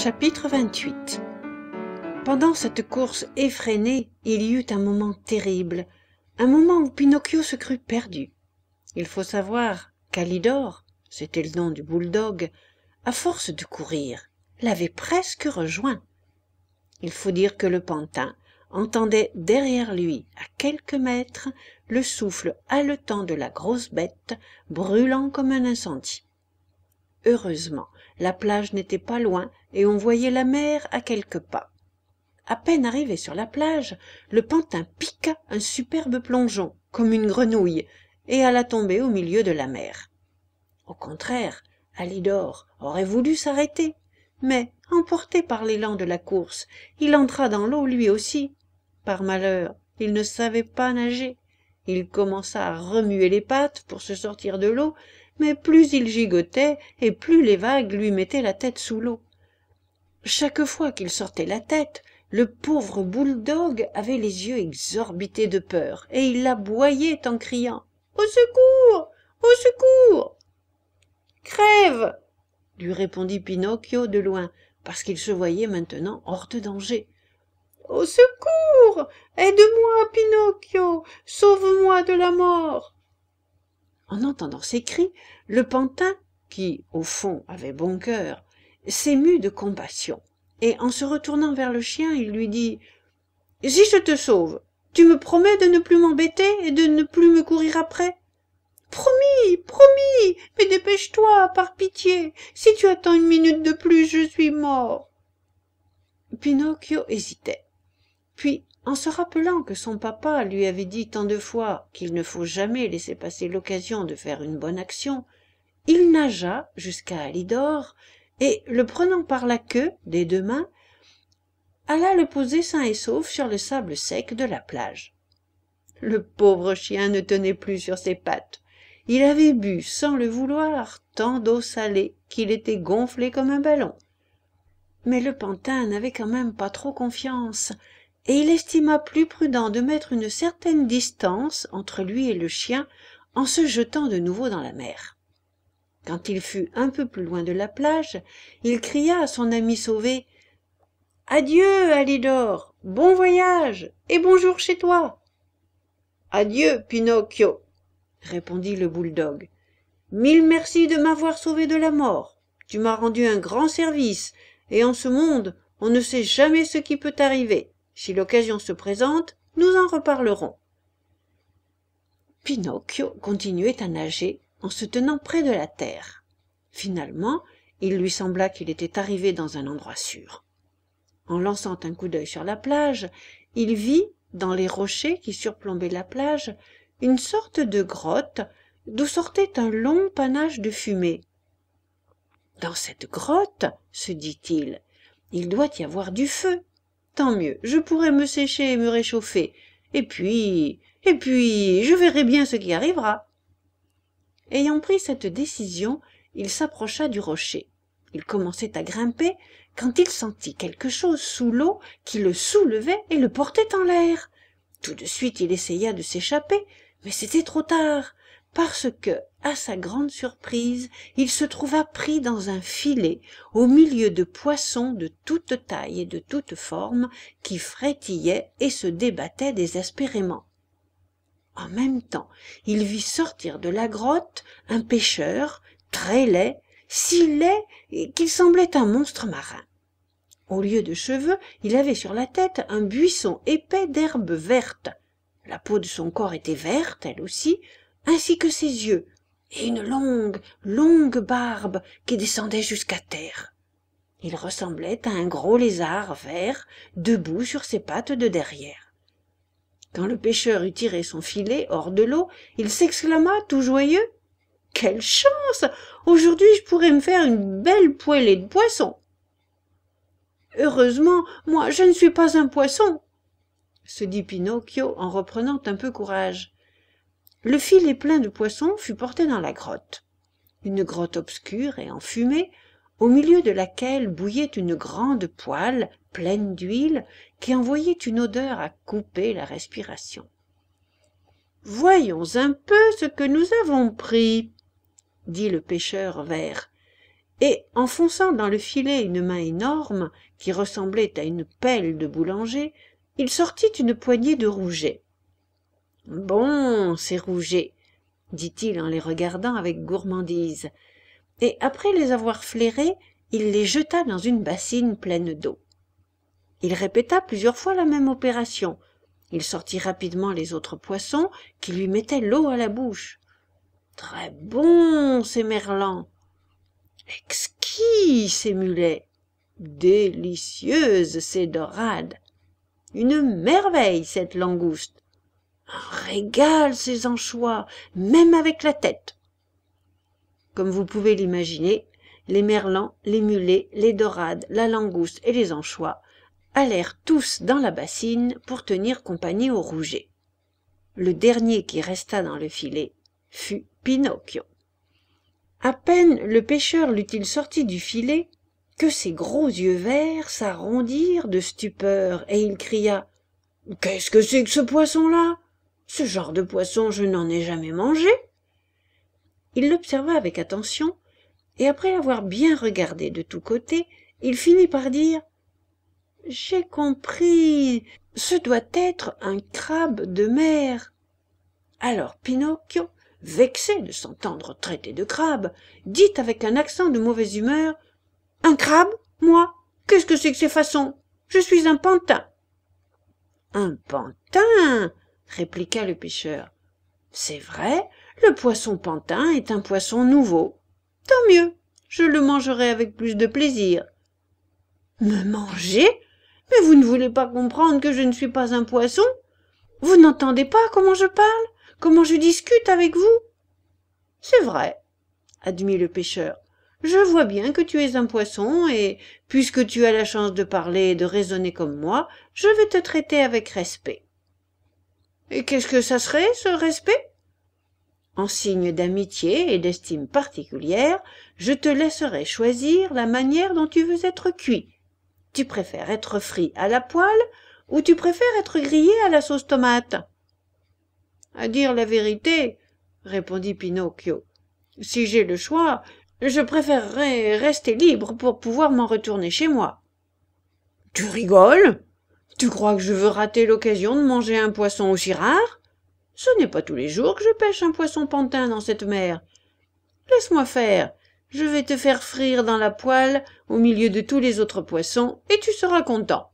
Chapitre 28. Pendant cette course effrénée, il y eut un moment terrible, un moment où Pinocchio se crut perdu. Il faut savoir qu'Alidor, c'était le nom du bouledogue, à force de courir, l'avait presque rejoint. Il faut dire que le pantin entendait derrière lui, à quelques mètres, le souffle haletant de la grosse bête, brûlant comme un incendie. Heureusement, la plage n'était pas loin et on voyait la mer à quelques pas. À peine arrivé sur la plage, le pantin piqua un superbe plongeon, comme une grenouille, et alla tomber au milieu de la mer. Au contraire, Alidor aurait voulu s'arrêter, mais, emporté par l'élan de la course, il entra dans l'eau lui aussi. Par malheur, il ne savait pas nager. Il commença à remuer les pattes pour se sortir de l'eau, mais plus il gigotait et plus les vagues lui mettaient la tête sous l'eau. Chaque fois qu'il sortait la tête, le pauvre bouledogue avait les yeux exorbités de peur, et il aboyait en criant « Au secours! Au secours !»« Crève !» lui répondit Pinocchio de loin, parce qu'il se voyait maintenant hors de danger. « Au secours! Aide-moi, Pinocchio! Sauve-moi de la mort !» En entendant ces cris, le pantin, qui, au fond, avait bon cœur, s'émut de compassion, et en se retournant vers le chien, il lui dit « Si je te sauve, tu me promets de ne plus m'embêter et de ne plus me courir après ?»« Promis, promis, mais dépêche-toi, par pitié, si tu attends une minute de plus, je suis mort. » Pinocchio hésitait. Puis, en se rappelant que son papa lui avait dit tant de fois qu'il ne faut jamais laisser passer l'occasion de faire une bonne action, il nagea jusqu'à Alidor et, le prenant par la queue des deux mains, alla le poser sain et sauf sur le sable sec de la plage. Le pauvre chien ne tenait plus sur ses pattes. Il avait bu, sans le vouloir, tant d'eau salée qu'il était gonflé comme un ballon. Mais le pantin n'avait quand même pas trop confiance, et il estima plus prudent de mettre une certaine distance entre lui et le chien en se jetant de nouveau dans la mer. Quand il fut un peu plus loin de la plage, il cria à son ami sauvé « Adieu, Alidor, bon voyage et bonjour chez toi !»« Adieu, Pinocchio !» répondit le bouledogue. « Mille merci de m'avoir sauvé de la mort. Tu m'as rendu un grand service, et en ce monde, on ne sait jamais ce qui peut arriver. Si l'occasion se présente, nous en reparlerons. » Pinocchio continuait à nager en se tenant près de la terre. Finalement, il lui sembla qu'il était arrivé dans un endroit sûr. En lançant un coup d'œil sur la plage, il vit, dans les rochers qui surplombaient la plage, une sorte de grotte d'où sortait un long panache de fumée. « Dans cette grotte, se dit-il, il doit y avoir du feu. Tant mieux, je pourrai me sécher et me réchauffer. Et puis, je verrai bien ce qui arrivera. » Ayant pris cette décision, il s'approcha du rocher. Il commençait à grimper quand il sentit quelque chose sous l'eau qui le soulevait et le portait en l'air. Tout de suite, il essaya de s'échapper, mais c'était trop tard, parce que, à sa grande surprise, il se trouva pris dans un filet au milieu de poissons de toute taille et de toute forme qui frétillaient et se débattaient désespérément. En même temps, il vit sortir de la grotte un pêcheur, très laid, si laid qu'il semblait un monstre marin. Au lieu de cheveux, il avait sur la tête un buisson épais d'herbes vertes. La peau de son corps était verte, elle aussi, ainsi que ses yeux, et une longue, longue barbe qui descendait jusqu'à terre. Il ressemblait à un gros lézard vert, debout sur ses pattes de derrière. Quand le pêcheur eut tiré son filet hors de l'eau, il s'exclama tout joyeux « Quelle chance! Aujourd'hui je pourrais me faire une belle poêlée de poisson !»« Heureusement, moi je ne suis pas un poisson !» se dit Pinocchio en reprenant un peu courage. Le filet plein de poissons fut porté dans la grotte. Une grotte obscure et enfumée, au milieu de laquelle bouillait une grande poêle pleine d'huile qui envoyait une odeur à couper la respiration. « Voyons un peu ce que nous avons pris, » dit le pêcheur vert, et, enfonçant dans le filet une main énorme, qui ressemblait à une pelle de boulanger, il sortit une poignée de rougets. « Bon, ces rougets !» dit-il en les regardant avec gourmandise, et après les avoir flairés, il les jeta dans une bassine pleine d'eau. Il répéta plusieurs fois la même opération. Il sortit rapidement les autres poissons qui lui mettaient l'eau à la bouche. « Très bon, ces merlans !»« Exquis, ces mulets !»« Délicieuse, ces dorades !»« Une merveille, cette langouste !»« Un régal, ces anchois, même avec la tête !» Comme vous pouvez l'imaginer, les merlans, les mulets, les dorades, la langouste et les anchois allèrent tous dans la bassine pour tenir compagnie aux rougets. Le dernier qui resta dans le filet fut Pinocchio. À peine le pêcheur l'eut-il sorti du filet que ses gros yeux verts s'arrondirent de stupeur et il cria « Qu'est-ce que c'est que ce poisson-là? Ce genre de poisson, je n'en ai jamais mangé !» Il l'observa avec attention et après l'avoir bien regardé de tous côtés, il finit par dire « J'ai compris, ce doit être un crabe de mer. » Alors Pinocchio, vexé de s'entendre traiter de crabe, dit avec un accent de mauvaise humeur « Un crabe, moi? Qu'est-ce que c'est que ces façons? Je suis un pantin. »« Un pantin ?» répliqua le pêcheur. « C'est vrai, le poisson pantin est un poisson nouveau. Tant mieux, je le mangerai avec plus de plaisir. »« Me manger? Mais vous ne voulez pas comprendre que je ne suis pas un poisson? Vous n'entendez pas comment je parle, comment je discute avec vous? »« C'est vrai, » admit le pêcheur. « Je vois bien que tu es un poisson et, puisque tu as la chance de parler et de raisonner comme moi, je vais te traiter avec respect. »« Et qu'est-ce que ça serait, ce respect ? » En signe d'amitié et d'estime particulière, je te laisserai choisir la manière dont tu veux être cuit. Tu préfères être frit à la poêle ou tu préfères être grillé à la sauce tomate? »« À dire la vérité, » répondit Pinocchio, « si j'ai le choix, je préférerais rester libre pour pouvoir m'en retourner chez moi. »« Tu rigoles? Tu crois que je veux rater l'occasion de manger un poisson aussi rare? Ce n'est pas tous les jours que je pêche un poisson pantin dans cette mer. Laisse-moi faire, je vais te faire frire dans la poêle au milieu de tous les autres poissons et tu seras content.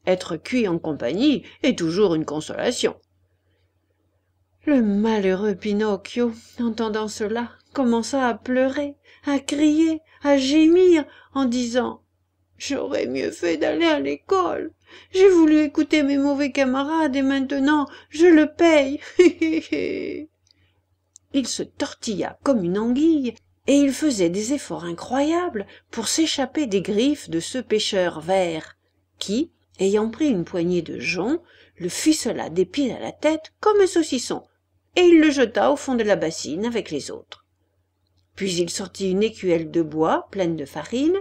Être cuit en compagnie est toujours une consolation. » Le malheureux Pinocchio, entendant cela, commença à pleurer, à crier, à gémir, en disant « J'aurais mieux fait d'aller à l'école. J'ai voulu écouter mes mauvais camarades et maintenant je le paye. » Il se tortilla comme une anguille et il faisait des efforts incroyables pour s'échapper des griffes de ce pêcheur vert qui, ayant pris une poignée de jonc, le ficela des pieds à la tête comme un saucisson et il le jeta au fond de la bassine avec les autres. Puis il sortit une écuelle de bois pleine de farine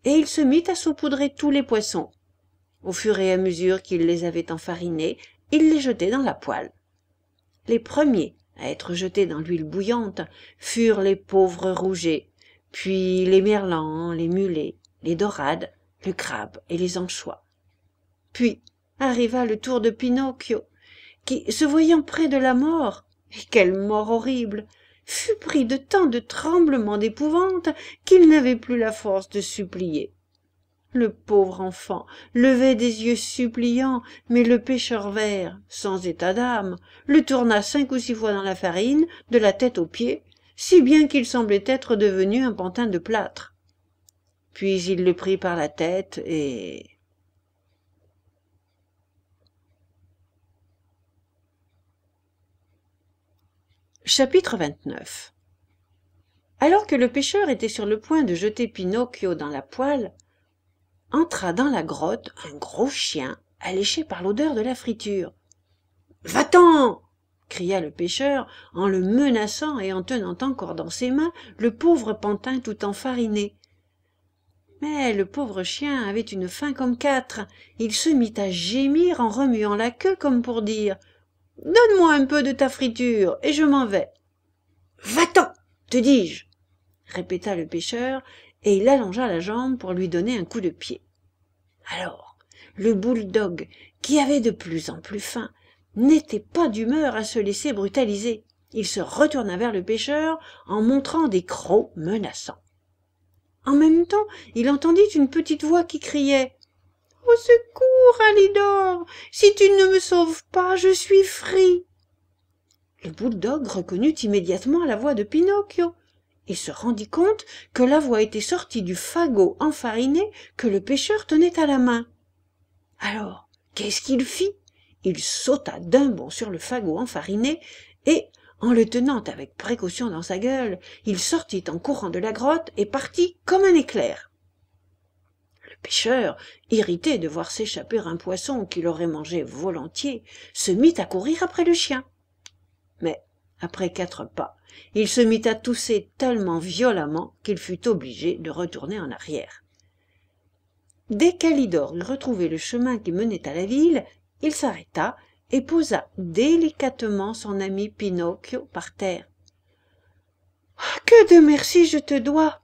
et il se mit à saupoudrer tous les poissons. Au fur et à mesure qu'il les avait enfarinés, il les jetait dans la poêle. Les premiers à être jetés dans l'huile bouillante furent les pauvres rougets, puis les merlans, les mulets, les dorades, le crabe et les anchois. Puis arriva le tour de Pinocchio, qui, se voyant près de la mort, et quelle mort horrible, fut pris de tant de tremblements d'épouvante qu'il n'avait plus la force de supplier. Le pauvre enfant levait des yeux suppliants, mais le pêcheur vert, sans état d'âme, le tourna 5 ou 6 fois dans la farine, de la tête aux pieds, si bien qu'il semblait être devenu un pantin de plâtre. Puis il le prit par la tête et... Chapitre 29. Alors que le pêcheur était sur le point de jeter Pinocchio dans la poêle, entra dans la grotte un gros chien alléché par l'odeur de la friture. « Va-t'en !» cria le pêcheur en le menaçant et en tenant encore dans ses mains le pauvre pantin tout enfariné. Mais le pauvre chien avait une faim comme 4. Il se mit à gémir en remuant la queue comme pour dire « Donne-moi un peu de ta friture et je m'en vais. »« Va-t'en, te dis-je » répéta le pêcheur, et il allongea la jambe pour lui donner un coup de pied. Alors, le bouledogue, qui avait de plus en plus faim, n'était pas d'humeur à se laisser brutaliser. Il se retourna vers le pêcheur en montrant des crocs menaçants. En même temps, il entendit une petite voix qui criait « Au secours, Alidor! Si tu ne me sauves pas, je suis frit !» Le bouledogue reconnut immédiatement la voix de Pinocchio. Il se rendit compte que la voix était sortie du fagot enfariné que le pêcheur tenait à la main. Alors, qu'est-ce qu'il fit? Il sauta d'un bond sur le fagot enfariné et, en le tenant avec précaution dans sa gueule, il sortit en courant de la grotte et partit comme un éclair. Le pêcheur, irrité de voir s'échapper un poisson qu'il aurait mangé volontiers, se mit à courir après le chien. Mais, après 4 pas, il se mit à tousser tellement violemment qu'il fut obligé de retourner en arrière. Dès qu'Alidor eut retrouvé le chemin qui menait à la ville, il s'arrêta et posa délicatement son ami Pinocchio par terre. « Que de merci je te dois !»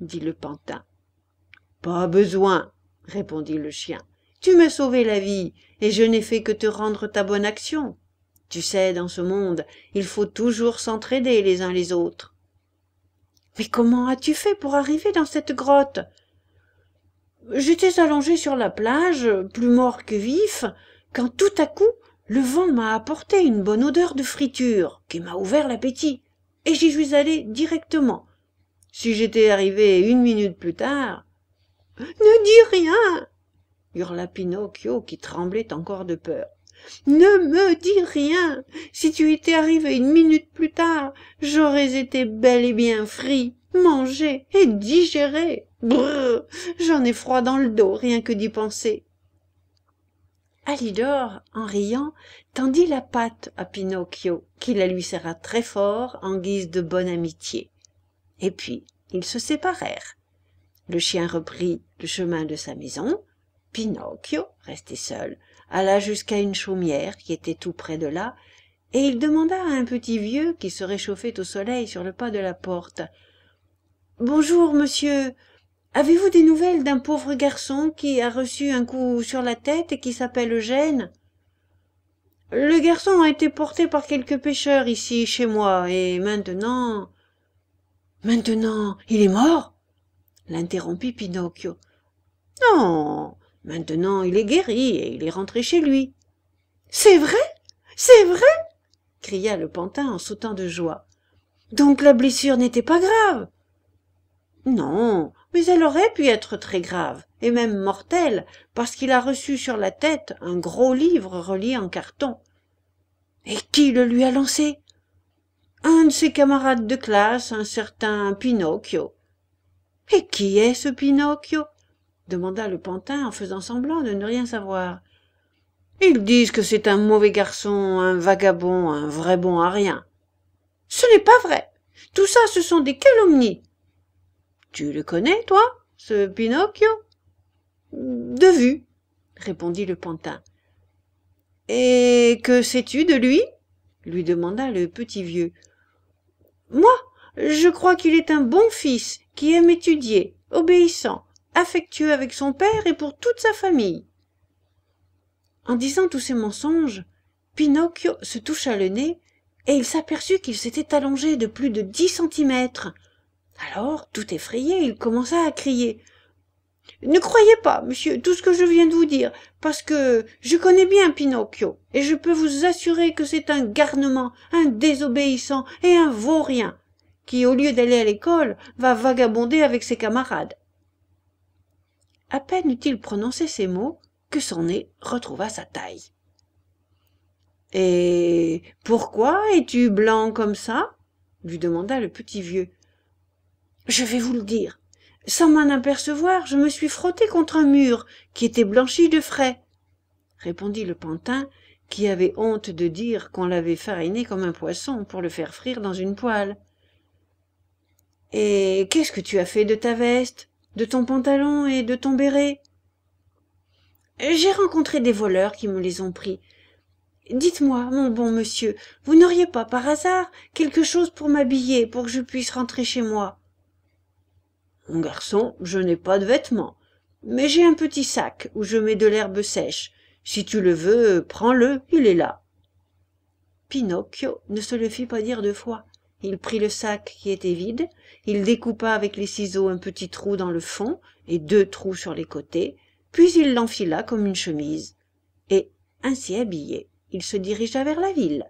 dit le pantin. « Pas besoin, » répondit le chien. « Tu m'as sauvé la vie, et je n'ai fait que te rendre ta bonne action. Tu sais, dans ce monde, il faut toujours s'entraider les uns les autres. »« Mais comment as-tu fait pour arriver dans cette grotte ?»« J'étais allongé sur la plage, plus mort que vif, quand tout à coup, le vent m'a apporté une bonne odeur de friture qui m'a ouvert l'appétit, et j'y suis allé directement. Si j'étais arrivé 1 minute plus tard... »« Ne dis rien !» hurla Pinocchio qui tremblait encore de peur. « Ne me dis rien! Si tu étais arrivé 1 minute plus tard, j'aurais été bel et bien frit, mangé et digéré. Brrr! J'en ai froid dans le dos, rien que d'y penser. » Alidor, en riant, tendit la patte à Pinocchio, qui la lui serra très fort en guise de bonne amitié. Et puis, ils se séparèrent. Le chien reprit le chemin de sa maison. Pinocchio, resté seul, alla jusqu'à une chaumière qui était tout près de là, et il demanda à un petit vieux qui se réchauffait au soleil sur le pas de la porte. « Bonjour, monsieur. Avez-vous des nouvelles d'un pauvre garçon qui a reçu un coup sur la tête et qui s'appelle Eugène ? » « Le garçon a été porté par quelques pêcheurs ici, chez moi, et maintenant... »« Maintenant, il est mort ?» l'interrompit Pinocchio. « Non, maintenant il est guéri et il est rentré chez lui. »« C'est vrai? C'est vrai ?» cria le pantin en sautant de joie. « Donc la blessure n'était pas grave ?»« Non, mais elle aurait pu être très grave, et même mortelle, parce qu'il a reçu sur la tête un gros livre relié en carton. »« Et qui le lui a lancé ? » ?»« Un de ses camarades de classe, un certain Pinocchio. »« Et qui est ce Pinocchio ? » demanda le pantin en faisant semblant de ne rien savoir. « Ils disent que c'est un mauvais garçon, un vagabond, un vrai bon à rien. »« Ce n'est pas vrai. Tout ça, ce sont des calomnies. »« Tu le connais, toi, ce Pinocchio ? » ?»« De vue, » répondit le pantin. « Et que sais-tu de lui ? » lui demanda le petit vieux. « Moi, je crois qu'il est un bon fils qui aime étudier, obéissant, affectueux avec son père et pour toute sa famille. » En disant tous ces mensonges, Pinocchio se toucha le nez et il s'aperçut qu'il s'était allongé de plus de 10 centimètres. Alors, tout effrayé, il commença à crier. « Ne croyez pas, monsieur, tout ce que je viens de vous dire, parce que je connais bien Pinocchio, et je peux vous assurer que c'est un garnement, un désobéissant et un vaurien, qui, au lieu d'aller à l'école, va vagabonder avec ses camarades. » À peine eut-il prononcé ces mots que son nez retrouva sa taille. « Et pourquoi es-tu blanc comme ça ?» lui demanda le petit vieux. « Je vais vous le dire. Sans m'en apercevoir, je me suis frotté contre un mur qui était blanchi de frais, » répondit le pantin, qui avait honte de dire qu'on l'avait fariné comme un poisson pour le faire frire dans une poêle. « Et qu'est-ce que tu as fait de ta veste, de ton pantalon et de ton béret ? » J'ai rencontré des voleurs qui me les ont pris. Dites-moi, mon bon monsieur, vous n'auriez pas par hasard quelque chose pour m'habiller, pour que je puisse rentrer chez moi ? Mon garçon, je n'ai pas de vêtements, mais j'ai un petit sac où je mets de l'herbe sèche. Si tu le veux, prends-le, il est là. » Pinocchio ne se le fit pas dire deux fois. Il prit le sac qui était vide, il découpa avec les ciseaux un petit trou dans le fond et 2 trous sur les côtés, puis il l'enfila comme une chemise. Et, ainsi habillé, il se dirigea vers la ville.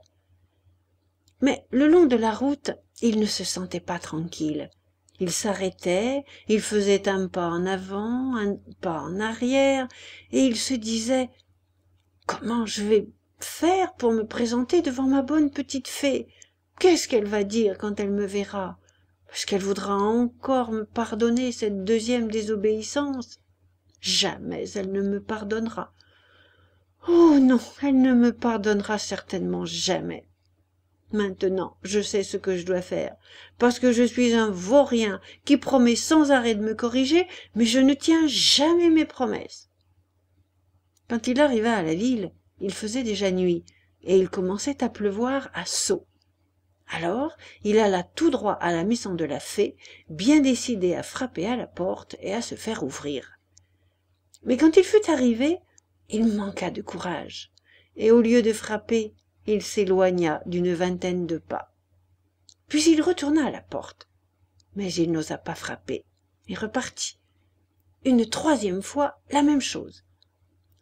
Mais le long de la route, il ne se sentait pas tranquille. Il s'arrêtait, il faisait un pas en avant, un pas en arrière, et il se disait « Comment je vais faire pour me présenter devant ma bonne petite fée? Qu'est-ce qu'elle va dire quand elle me verra? Est-ce qu'elle voudra encore me pardonner cette 2e désobéissance? Jamais elle ne me pardonnera. Oh non, elle ne me pardonnera certainement jamais. Maintenant, je sais ce que je dois faire, parce que je suis un vaurien qui promet sans arrêt de me corriger, mais je ne tiens jamais mes promesses. » Quand il arriva à la ville, il faisait déjà nuit, et il commençait à pleuvoir à seaux. Alors, il alla tout droit à la maison de la fée, bien décidé à frapper à la porte et à se faire ouvrir. Mais quand il fut arrivé, il manqua de courage, et au lieu de frapper, il s'éloigna d'une 20aine de pas. Puis il retourna à la porte, mais il n'osa pas frapper, et repartit. Une 3e fois, la même chose.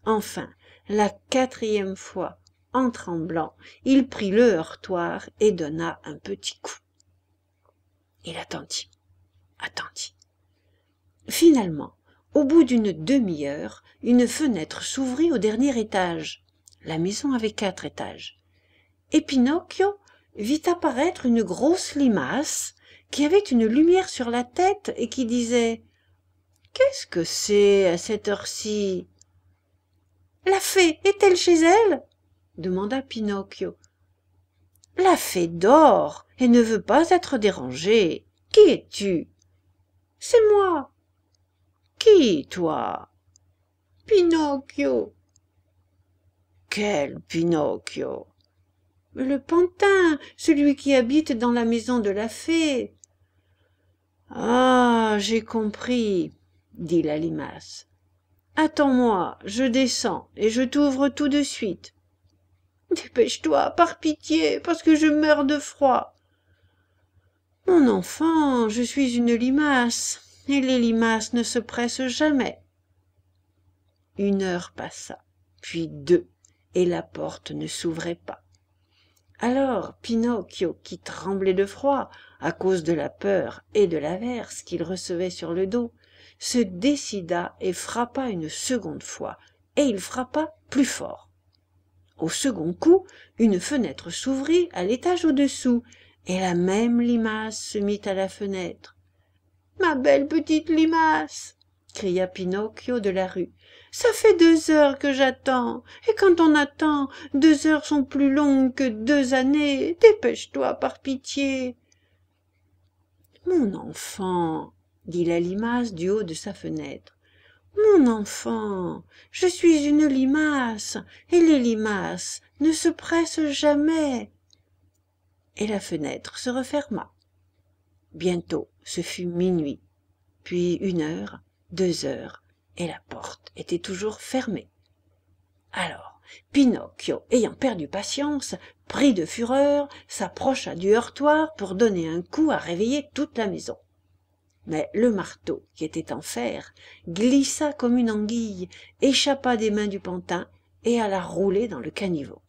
Enfin, la 4e fois, en tremblant, il prit le heurtoir et donna un petit coup. Il attendit. Finalement, au bout d'une demi-heure, une fenêtre s'ouvrit au dernier étage. La maison avait 4 étages. Et Pinocchio vit apparaître une grosse limace qui avait une lumière sur la tête et qui disait « Qu'est-ce que c'est à cette heure-ci ?»« La fée est-elle chez elle ?» demanda Pinocchio. « La fée dort et ne veut pas être dérangée. Qui es-tu ? » ?»« C'est moi. »« Qui, toi ? » ?»« Pinocchio. »« Quel Pinocchio ? » ?»« Le pantin, celui qui habite dans la maison de la fée. »« Ah, j'ai compris, » dit la limace. « Attends-moi, je descends et je t'ouvre tout de suite. »« Dépêche-toi, par pitié, parce que je meurs de froid. »« Mon enfant, je suis une limace, et les limaces ne se pressent jamais. » 1 heure passa, puis 2, et la porte ne s'ouvrait pas. Alors Pinocchio, qui tremblait de froid à cause de la peur et de l'averse qu'il recevait sur le dos, se décida et frappa une 2e fois, et il frappa plus fort. Au 2nd coup, une fenêtre s'ouvrit à l'étage au-dessous, et la même limace se mit à la fenêtre. « Ma belle petite limace !» cria Pinocchio de la rue. « Ça fait 2 heures que j'attends, et quand on attend, 2 heures sont plus longues que 2 années. Dépêche-toi, par pitié. »« Mon enfant, » dit la limace du haut de sa fenêtre, « mon enfant, je suis une limace, et les limaces ne se pressent jamais. » Et la fenêtre se referma. Bientôt, ce fut minuit, puis 1 heure, 2 heures, et la porte était toujours fermée. Alors, Pinocchio, ayant perdu patience, pris de fureur, s'approcha du heurtoir pour donner un coup à réveiller toute la maison. Mais le marteau, qui était en fer, glissa comme une anguille, échappa des mains du pantin et alla rouler dans le caniveau.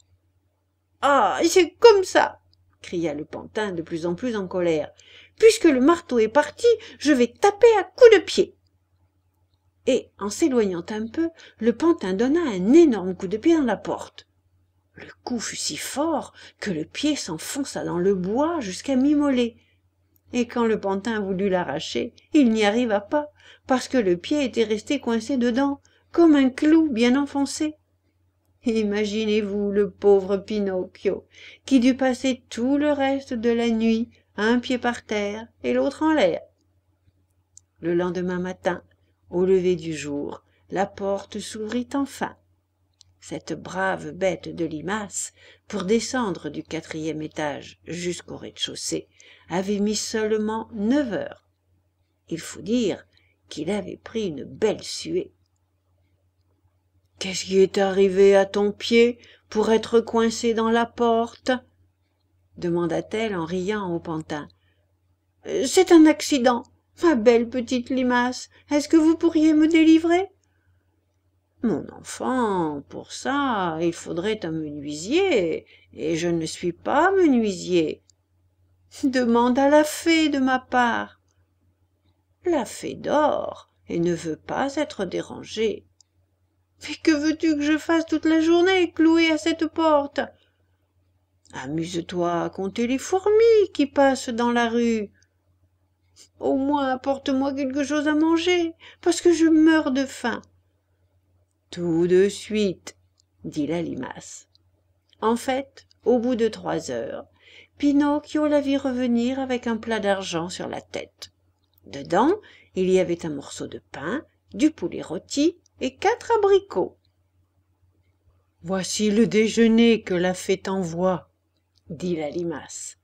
« Ah, c'est comme ça !» cria le pantin de plus en plus en colère. « Puisque le marteau est parti, je vais taper à coups de pied. » Et, en s'éloignant un peu, le pantin donna un énorme coup de pied dans la porte. Le coup fut si fort que le pied s'enfonça dans le bois jusqu'à mi-mollet. Et quand le pantin voulut l'arracher, il n'y arriva pas, parce que le pied était resté coincé dedans, comme un clou bien enfoncé. Imaginez-vous le pauvre Pinocchio, qui dut passer tout le reste de la nuit, un pied par terre et l'autre en l'air. Le lendemain matin, au lever du jour, la porte s'ouvrit enfin. Cette brave bête de limace, pour descendre du 4e étage jusqu'au rez-de-chaussée, avait mis seulement 9 heures. Il faut dire qu'il avait pris une belle suée. « Qu'est-ce qui est arrivé à ton pied pour être coincé dans la porte ?» demanda-t-elle en riant au pantin. « C'est un accident, ma belle petite limace. Est-ce que vous pourriez me délivrer ?»« Mon enfant, pour ça, il faudrait un menuisier, et je ne suis pas menuisier. »« Demande à la fée de ma part. »« La fée dort et ne veut pas être dérangée. »« Mais que veux-tu que je fasse toute la journée clouée à cette porte ?»« Amuse-toi à compter les fourmis qui passent dans la rue. »« Au moins apporte-moi quelque chose à manger, parce que je meurs de faim. » « Tout de suite, » dit la limace. En fait, au bout de 3 heures, Pinocchio la vit revenir avec un plat d'argent sur la tête. Dedans, il y avait un morceau de pain, du poulet rôti et 4 abricots. « Voici le déjeuner que la fée t'envoie, » dit la limace.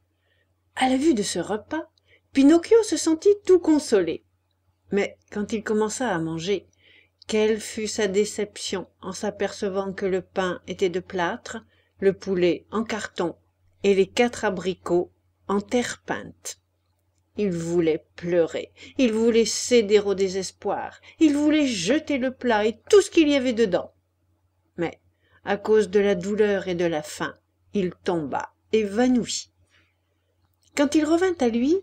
À la vue de ce repas, Pinocchio se sentit tout consolé. Mais quand il commença à manger, quelle fut sa déception en s'apercevant que le pain était de plâtre, le poulet en carton et les 4 abricots en terre peinte. Il voulait pleurer, il voulait céder au désespoir, il voulait jeter le plat et tout ce qu'il y avait dedans. Mais, à cause de la douleur et de la faim, il tomba évanoui. Quand il revint à lui,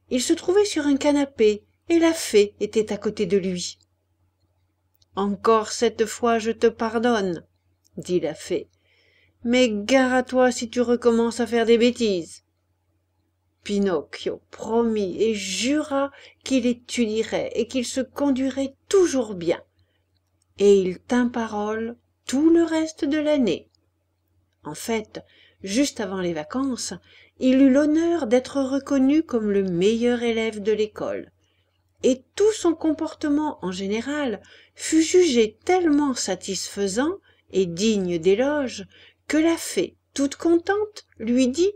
il se trouvait sur un canapé et la fée était à côté de lui. « Encore cette fois je te pardonne, » dit la fée, « mais gare à toi si tu recommences à faire des bêtises. » Pinocchio promit et jura qu'il étudierait et qu'il se conduirait toujours bien. Et il tint parole tout le reste de l'année. En fait, juste avant les vacances, il eut l'honneur d'être reconnu comme le meilleur élève de l'école. Et tout son comportement en général fut jugé tellement satisfaisant et digne d'éloge que la fée, toute contente, lui dit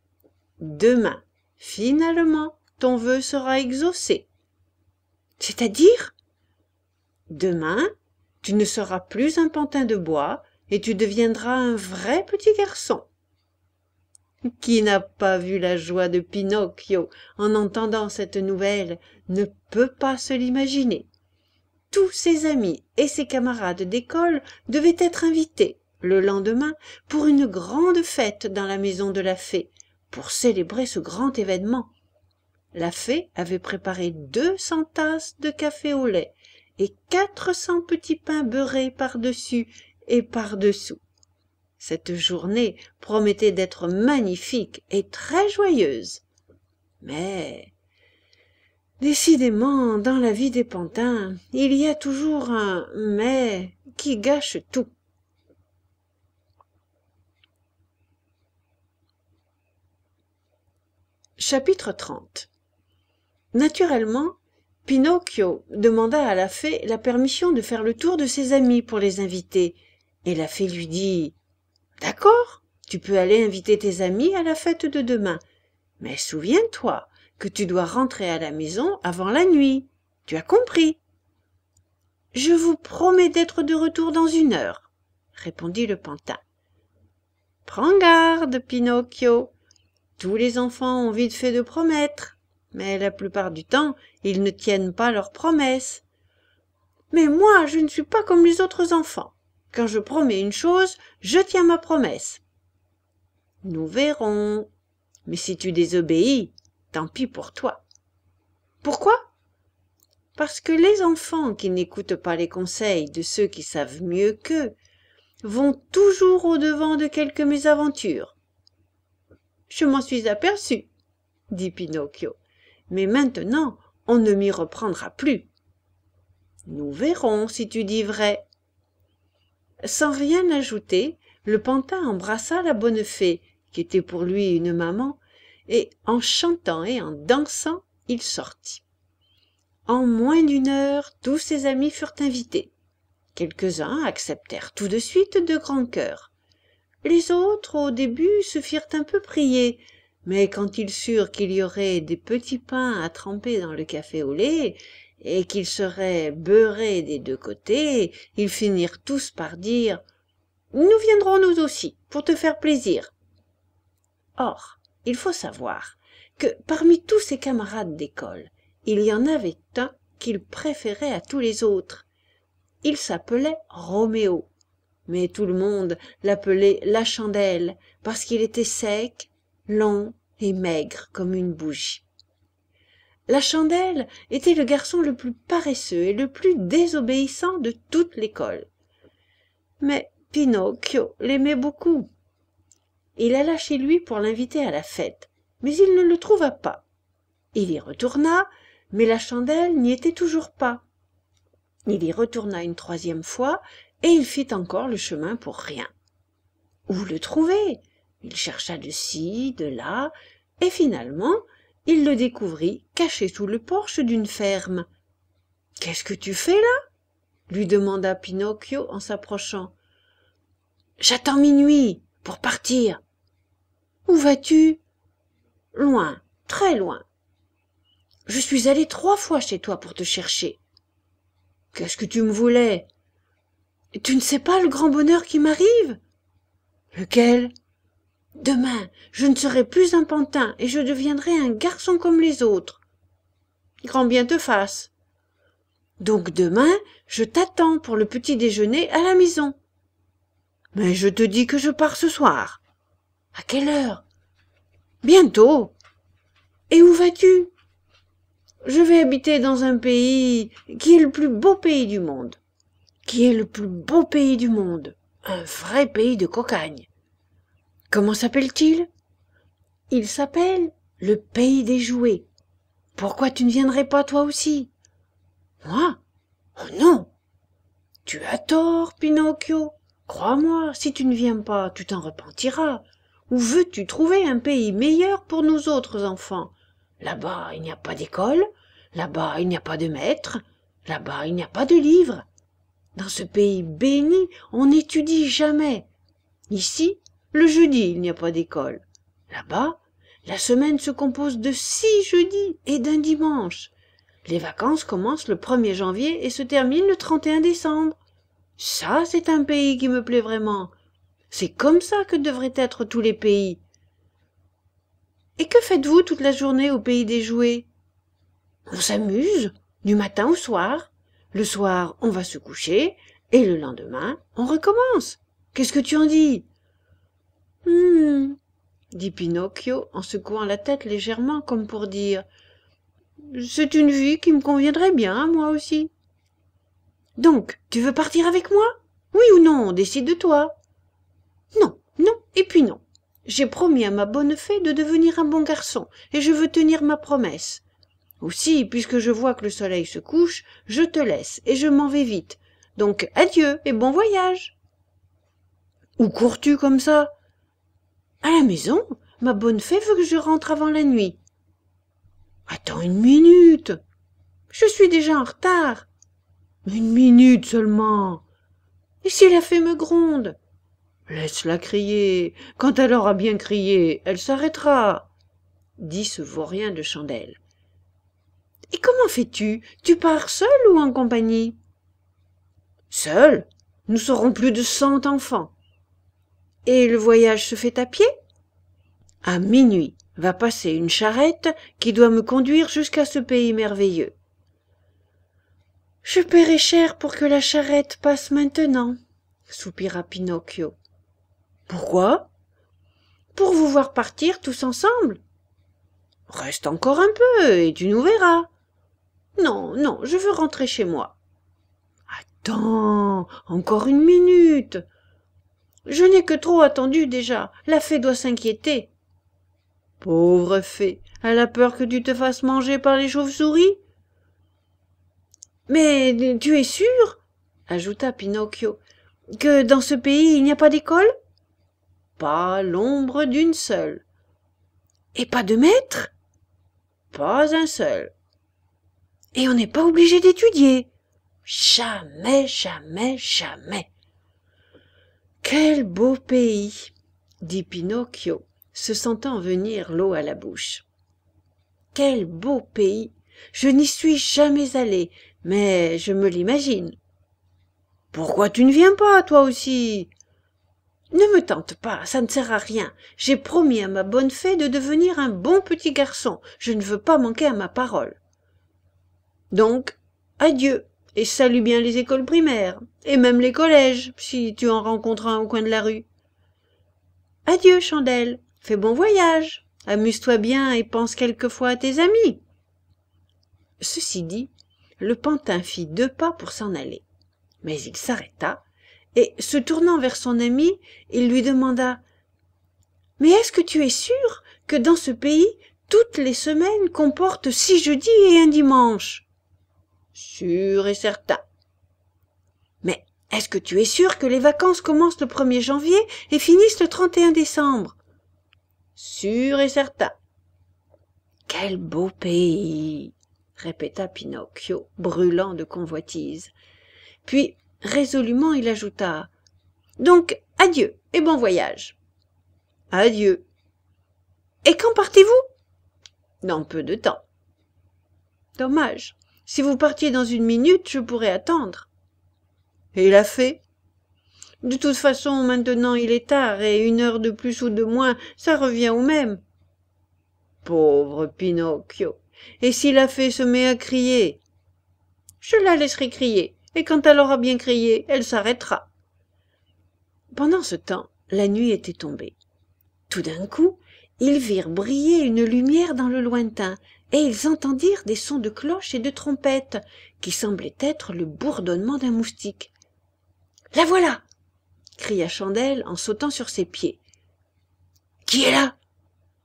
« Demain, finalement, ton vœu sera exaucé. » « C'est-à-dire ? » ?»« Demain, tu ne seras plus un pantin de bois et tu deviendras un vrai petit garçon. » Qui n'a pas vu la joie de Pinocchio en entendant cette nouvelle ne peut pas se l'imaginer. Tous ses amis et ses camarades d'école devaient être invités, le lendemain, pour une grande fête dans la maison de la fée, pour célébrer ce grand événement. La fée avait préparé 200 tasses de café au lait et 400 petits pains beurrés par-dessus et par-dessous. Cette journée promettait d'être magnifique et très joyeuse. Mais, décidément, dans la vie des pantins, il y a toujours un « mais » qui gâche tout. Chapitre 30. Naturellement, Pinocchio demanda à la fée la permission de faire le tour de ses amis pour les inviter, et la fée lui dit « D'accord, tu peux aller inviter tes amis à la fête de demain, mais souviens-toi que tu dois rentrer à la maison avant la nuit. Tu as compris ?»« Je vous promets d'être de retour dans 1 heure, » répondit le pantin. « Prends garde, Pinocchio. Tous les enfants ont vite fait de promettre, mais la plupart du temps, ils ne tiennent pas leurs promesses. Mais moi, je ne suis pas comme les autres enfants. Quand je promets une chose, je tiens ma promesse. »« Nous verrons. Mais si tu désobéis, tant pis pour toi. »« Pourquoi ? » ?»« Parce que les enfants qui n'écoutent pas les conseils de ceux qui savent mieux qu'eux vont toujours au-devant de quelques mésaventures. »« Je m'en suis aperçu, » dit Pinocchio, « mais maintenant on ne m'y reprendra plus. »« Nous verrons si tu dis vrai. » Sans rien ajouter, le pantin embrassa la bonne fée, qui était pour lui une maman, et en chantant et en dansant, il sortit. En moins d'1 heure, tous ses amis furent invités. Quelques-uns acceptèrent tout de suite de grand cœur. Les autres, au début, se firent un peu prier, Mais quand ils surent qu'il y aurait des petits pains à tremper dans le café au lait, et qu'ils seraient beurrés des deux côtés, ils finirent tous par dire « Nous viendrons nous aussi, pour te faire plaisir. » Or, il faut savoir que parmi tous ses camarades d'école, il y en avait un qu'il préférait à tous les autres. Il s'appelait Roméo, mais tout le monde l'appelait la chandelle parce qu'il était sec, long et maigre comme une bougie. La chandelle était le garçon le plus paresseux et le plus désobéissant de toute l'école. Mais Pinocchio l'aimait beaucoup. Il alla chez lui pour l'inviter à la fête, mais il ne le trouva pas. Il y retourna, mais la chandelle n'y était toujours pas. Il y retourna une troisième fois, et il fit encore le chemin pour rien. Où le trouver? Il chercha de ci, de là, et finalement, il le découvrit caché sous le porche d'une ferme. « Qu'est-ce que tu fais là ?» lui demanda Pinocchio en s'approchant. « J'attends minuit pour partir. »« Où vas-tu ?»« Loin, très loin. Je suis allé 3 fois chez toi pour te chercher. »« Qu'est-ce que tu me voulais ?»« Tu ne sais pas le grand bonheur qui m'arrive ?»« Lequel ?»« Demain, je ne serai plus un pantin et je deviendrai un garçon comme les autres. »« Grand bien te fasse. »« Donc demain, je t'attends pour le petit déjeuner à la maison. »« Mais je te dis que je pars ce soir. »« À quelle heure ?»« Bientôt. »« Et où vas-tu ?»« Je vais habiter dans un pays qui est le plus beau pays du monde. »« Qui est le plus beau pays du monde. Un vrai pays de cocagne. »« Comment s'appelle-t-il ?»« Il s'appelle le pays des jouets. Pourquoi tu ne viendrais pas toi aussi ?»« Moi ? Oh non !»« Tu as tort, Pinocchio. Crois-moi, si tu ne viens pas, tu t'en repentiras. Où veux-tu trouver un pays meilleur pour nous autres enfants ? Là-bas, il n'y a pas d'école. Là-bas, il n'y a pas de maître. Là-bas, il n'y a pas de livres. Dans ce pays béni, on n'étudie jamais. Ici, le jeudi, il n'y a pas d'école. Là-bas, la semaine se compose de 6 jeudis et d'un dimanche. Les vacances commencent le 1er janvier et se terminent le 31 décembre. Ça, c'est un pays qui me plaît vraiment. C'est comme ça que devraient être tous les pays. Et que faites-vous toute la journée au pays des jouets ? On s'amuse, du matin au soir. Le soir, on va se coucher, et le lendemain, on recommence. Qu'est-ce que tu en dis ? Dit Pinocchio en secouant la tête légèrement comme pour dire « C'est une vie qui me conviendrait bien, moi aussi. » Donc, tu veux partir avec moi ? Oui ou non, décide-toi. Non, non, et puis non. J'ai promis à ma bonne fée de devenir un bon garçon, et je veux tenir ma promesse. Aussi, puisque je vois que le soleil se couche, je te laisse, et je m'en vais vite. Donc, adieu, et bon voyage. Où cours-tu comme ça ? À la maison, ma bonne fée veut que je rentre avant la nuit. Attends une minute. Je suis déjà en retard. Une minute seulement. Et si la fée me gronde ? Laisse-la crier. Quand elle aura bien crié, elle s'arrêtera, dit ce vaurien de chandelle. Et comment fais-tu ? Tu pars seul ou en compagnie ? Seul. Nous serons plus de 100 enfants. Et le voyage se fait à pied ? À minuit va passer une charrette qui doit me conduire jusqu'à ce pays merveilleux. Je paierai cher pour que la charrette passe maintenant, soupira Pinocchio. Pourquoi ? Pour vous voir partir tous ensemble. Reste encore un peu et tu nous verras. Non, non, je veux rentrer chez moi. Attends, encore une minute. Je n'ai que trop attendu déjà, la fée doit s'inquiéter. Pauvre fée, elle a peur que tu te fasses manger par les chauves-souris. Mais tu es sûr, ajouta Pinocchio, que dans ce pays il n'y a pas d'école ? Pas l'ombre d'une seule. Et pas de maître ? Pas un seul. Et on n'est pas obligé d'étudier ? Jamais, jamais, jamais. Quel beau pays, dit Pinocchio, se sentant venir l'eau à la bouche. « Quel beau pays! Je n'y suis jamais allé, mais je me l'imagine. »« Pourquoi tu ne viens pas, toi aussi ?»« Ne me tente pas, ça ne sert à rien. J'ai promis à ma bonne fée de devenir un bon petit garçon. Je ne veux pas manquer à ma parole. »« Donc, adieu, et salue bien les écoles primaires, et même les collèges, si tu en rencontres un au coin de la rue. »« Adieu, Chandelle, fais bon voyage, amuse-toi bien et pense quelquefois à tes amis. » Ceci dit, le pantin fit 2 pas pour s'en aller. Mais il s'arrêta, et, se tournant vers son ami, il lui demanda « Mais est-ce que tu es sûr que dans ce pays, toutes les semaines comportent 6 jeudis et un dimanche ?»« Sûr et certain. »« Mais est-ce que tu es sûr que les vacances commencent le 1er janvier et finissent le 31 décembre ?»« Sûr et certain. »« Quel beau pays !» répéta Pinocchio, brûlant de convoitise. Puis, résolument, il ajouta « Donc, adieu et bon voyage. »« Adieu. »« Et quand partez-vous ?»« Dans peu de temps. »« Dommage. Si vous partiez dans 1 minute, je pourrais attendre. »« Et la fée ? » ?»« De toute façon, maintenant il est tard, et 1 heure de plus ou de moins, ça revient au même. » Pauvre Pinocchio. Et si la fée se met à crier? Je la laisserai crier, et quand elle aura bien crié, elle s'arrêtera. Pendant ce temps, la nuit était tombée. Tout d'un coup, ils virent briller une lumière dans le lointain, et ils entendirent des sons de cloches et de trompettes, qui semblaient être le bourdonnement d'un moustique. « La voilà !» cria Chandelle en sautant sur ses pieds. « Qui est là ?»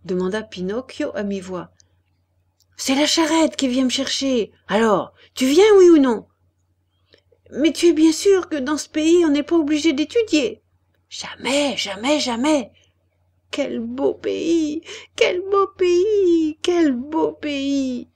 demanda Pinocchio à mi-voix. « C'est la charrette qui vient me chercher. Alors, tu viens, oui ou non ? » ?»« Mais tu es bien sûr que dans ce pays, on n'est pas obligé d'étudier. »« Jamais, jamais, jamais. »« Quel beau pays, quel beau pays, quel beau pays !»